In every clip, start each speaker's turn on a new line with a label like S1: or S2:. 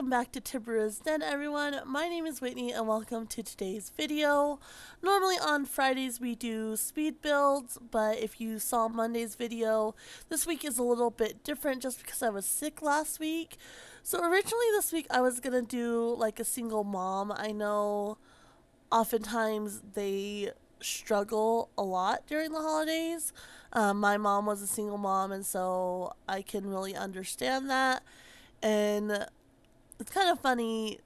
S1: welcome back to Tibera's Den, everyone. My name is Whitney, and welcome to today's video. Normally on Fridays we do speed builds, but if you saw Monday's video, this week is a little bit different just because I was sick last week. So originally this week I was gonna do like a single mom. I know oftentimes they struggle a lot during the holidays. My mom was a single mom, and so I can really understand that. And it's kind of funny.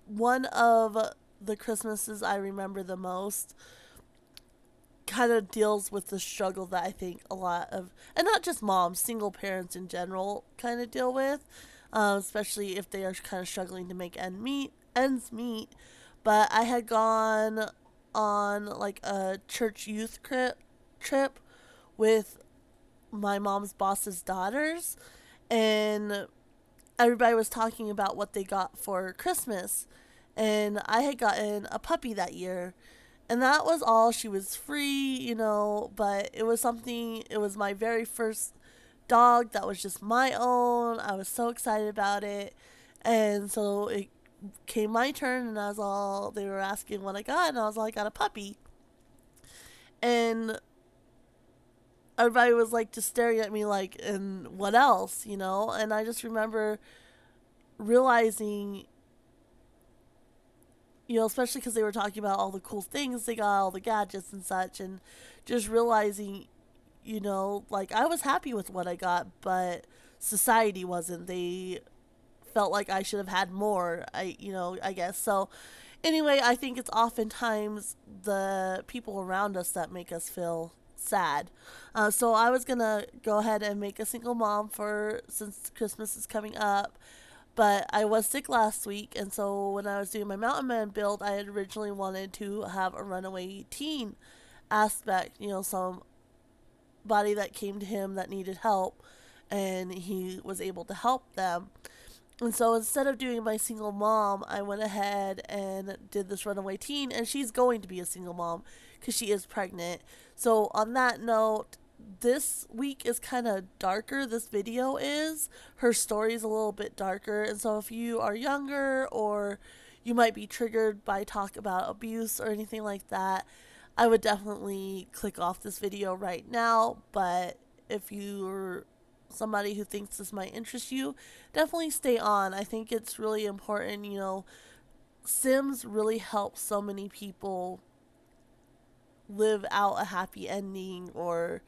S1: One of the Christmases I remember the most kind of deals with the struggle that I think a lot of, and not just moms, single parents in general kind of deal with, especially if they are kind of struggling to make ends meet. But I had gone on like a church youth trip with my mom's boss's daughters, and everybody was talking about what they got for Christmas. And I had gotten a puppy that year. And that was all. She was free, but it was something, it was my very first dog that was just my own. I was so excited about it. And so it came my turn, and they were asking what I got, and I was all, I got a puppy. And everybody was like just staring at me like, and what else, And I just remember realizing, especially because they were talking about all the cool things they got, all the gadgets and such, and just realizing, like I was happy with what I got, but society wasn't. They felt like I should have had more. I guess so. Anyway, I think it's oftentimes the people around us that make us feel sad. So I was gonna go ahead and make a single mom for since Christmas is coming up, but I was sick last week, and so when I was doing my Mountain Man build, I had originally wanted to have a runaway teen aspect. Somebody that came to him that needed help, and he was able to help them. And so instead of doing my single mom, I went ahead and did this runaway teen, and she's going to be a single mom because she is pregnant. So on that note, this week is kind of darker. This video is. Her story is a little bit darker, and so if you are younger or you might be triggered by talk about abuse or anything like that, I would definitely click off this video right now. But if you're somebody who thinks this might interest you, definitely stay on. I think it's really important. Sims really help so many people live out a happy ending, or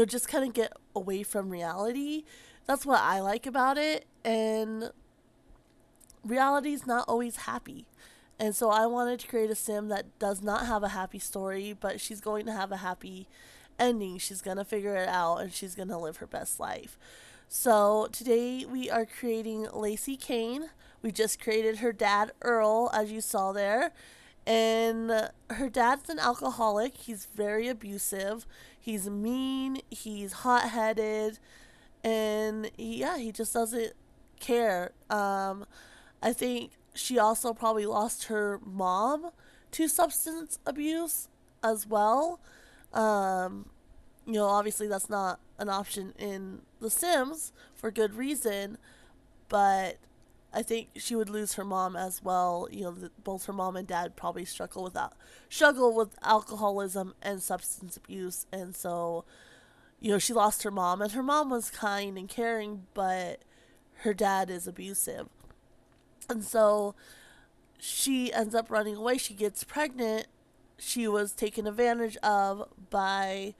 S1: just kind of get away from reality. That's what I like about it, and reality's not always happy. And so I wanted to create a sim that does not have a happy story, but she's going to have a happy ending. She's going to figure it out, and she's going to live her best life. So today we are creating Lacey Kane. We just created her dad, Earl, as you saw there. And her dad's an alcoholic. He's very abusive. He's mean. He's hot-headed. And he just doesn't care. I think she also probably lost her mom to substance abuse as well. Obviously that's not an option in The Sims for good reason, but I think she would lose her mom as well. Both her mom and dad probably struggle with alcoholism and substance abuse, and so she lost her mom, and her mom was kind and caring, but her dad is abusive, and so she ends up running away. She gets pregnant. She was taken advantage of by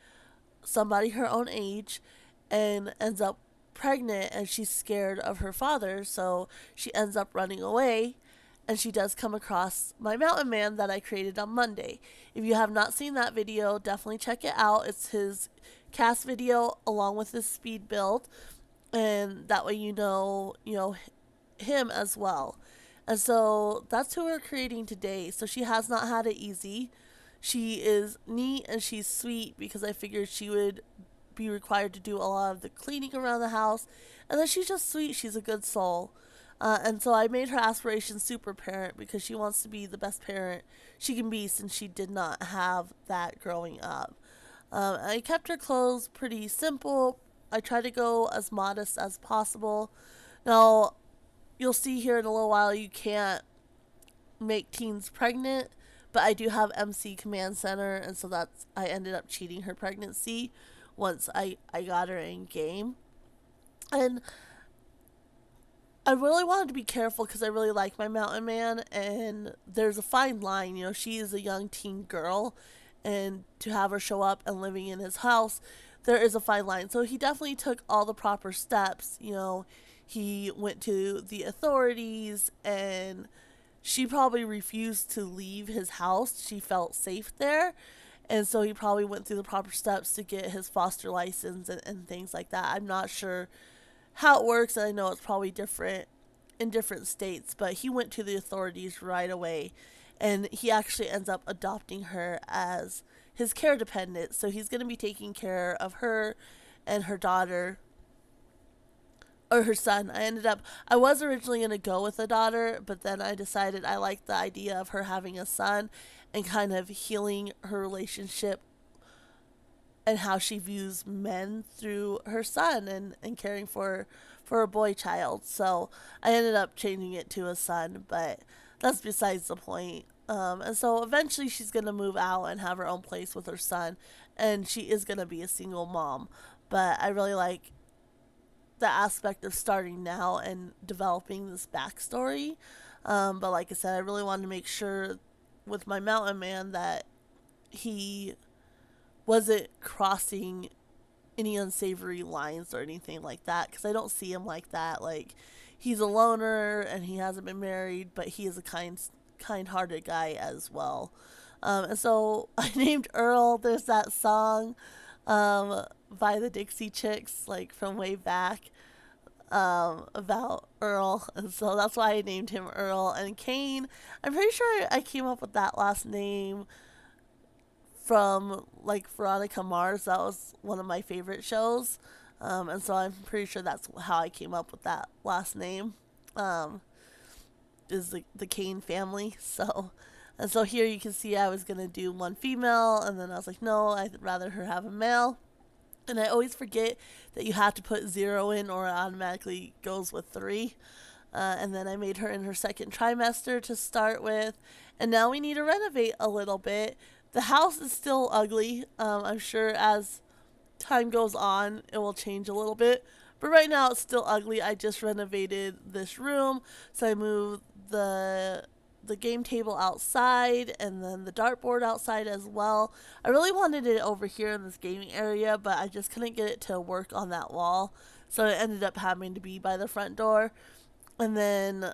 S1: somebody her own age, and ends up pregnant, and she's scared of her father, so she ends up running away. And she does come across my Mountain Man that I created on Monday. If you have not seen that video, definitely check it out. It's his CAS video along with his speed build, and that way you know him as well. And so that's who we're creating today. So she has not had it easy. She is neat and she's sweet because I figured she would be required to do a lot of the cleaning around the house. And then she's just sweet. She's a good soul. And so I made her aspiration super parent because she wants to be the best parent she can be since she did not have that growing up. I kept her clothes pretty simple. I try to go as modest as possible. Now, you'll see here in a little while, you can't make teens pregnant, but I do have MC Command Center, and so that's I ended up cheating her pregnancy once I got her in game. And I really wanted to be careful because I really like my mountain man, and there's a fine line. You know, she is a young teen girl, and to have her show up and living in his house, there is a fine line. So he definitely took all the proper steps. You know, he went to the authorities, and she probably refused to leave his house. She felt safe there. And so he probably went through the proper steps to get his foster license and things like that. I'm not sure how it works, and I know it's probably different in different states, but he went to the authorities right away, and he actually ends up adopting her as his care dependent. So he's going to be taking care of her and her daughter, or her son. I was originally going to go with a daughter, but then I decided I liked the idea of her having a son and kind of healing her relationship and how she views men through her son, and caring for a boy child. So I ended up changing it to a son, but that's besides the point. And so eventually she's gonna move out and have her own place with her son, and she is gonna be a single mom. But I really like the aspect of starting now and developing this backstory. But like I said, I really wanted to make sure with my mountain man that he wasn't crossing any unsavory lines or anything like that, because I don't see him like that. Like, he's a loner and he hasn't been married, but he is a kind-hearted guy as well. And so I named Earl. There's that song by the Dixie Chicks, like from way back, about Earl, and so that's why I named him Earl. And Kane, I'm pretty sure I came up with that last name from like Veronica Mars. That was one of my favorite shows, and so I'm pretty sure that's how I came up with that last name. Is the Kane family. So, and so here you can see I was gonna do one female, and then I was like, no, I'd rather her have a male. And I always forget that you have to put 0 in, or it automatically goes with 3. And then I made her in her second trimester to start with. And now we need to renovate a little bit. The house is still ugly. I'm sure as time goes on, it will change a little bit. But right now it's still ugly. I just renovated this room. So I moved the game table outside, and then the dartboard outside as well. I really wanted it over here in this gaming area, but I just couldn't get it to work on that wall. So it ended up having to be by the front door. And then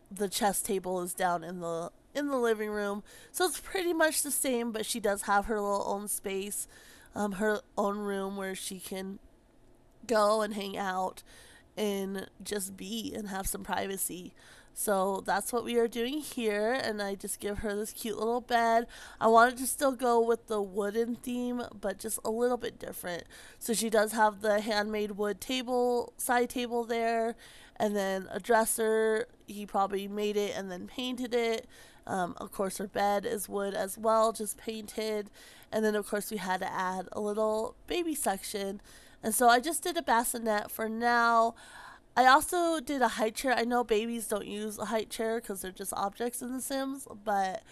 S1: the chess table is down in the living room. So it's pretty much the same, but she does have her little own space, her own room where she can go and hang out and just be and have some privacy. So that's what we are doing here, and I just give her this cute little bed. I wanted to still go with the wooden theme, but just a little bit different. So she does have the handmade wood table, side table there, and then a dresser. He probably made it and then painted it. Of course, her bed is wood as well, just painted. And then, of course, we had to add a little baby section. And so I just did a bassinet for now. I also did a high chair. I know babies don't use a high chair because they're just objects in The Sims, but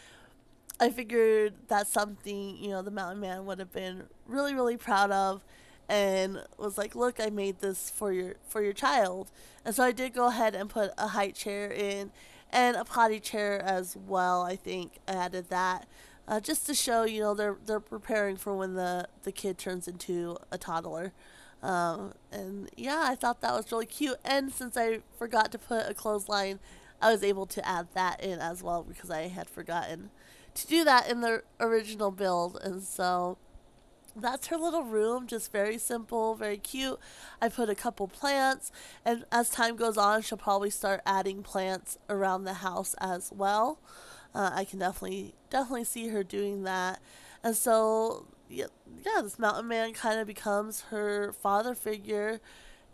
S1: I figured that's something, the mountain man would have been really, really proud of, and was like, look, I made this for your child. And so I did go ahead and put a high chair in, and a potty chair as well. I think I added that. Just to show, they're preparing for when the kid turns into a toddler. And yeah, I thought that was really cute. And since I forgot to put a clothesline, I was able to add that in as well, because I had forgotten to do that in the original build. And so that's her little room, just very simple, very cute. I put a couple plants, and as time goes on, she'll probably start adding plants around the house as well. I can definitely see her doing that. And so yeah, this mountain man kind of becomes her father figure,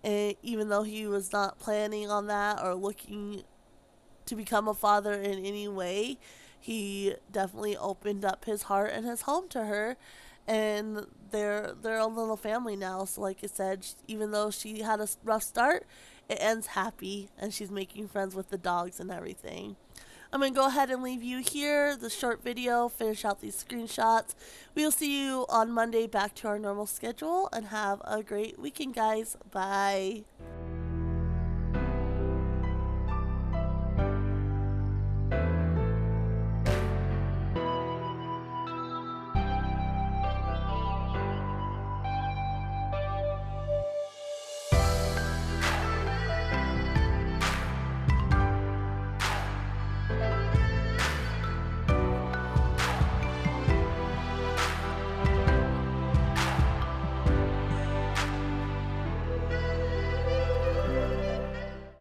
S1: and even though he was not planning on that or looking to become a father in any way, he definitely opened up his heart and his home to her, and they're a little family now. So like I said, even though she had a rough start, it ends happy and she's making friends with the dogs and everything. I'm going to go ahead and leave you here, the short video, finish out these screenshots. We'll see you on Monday back to our normal schedule, and have a great weekend, guys. Bye.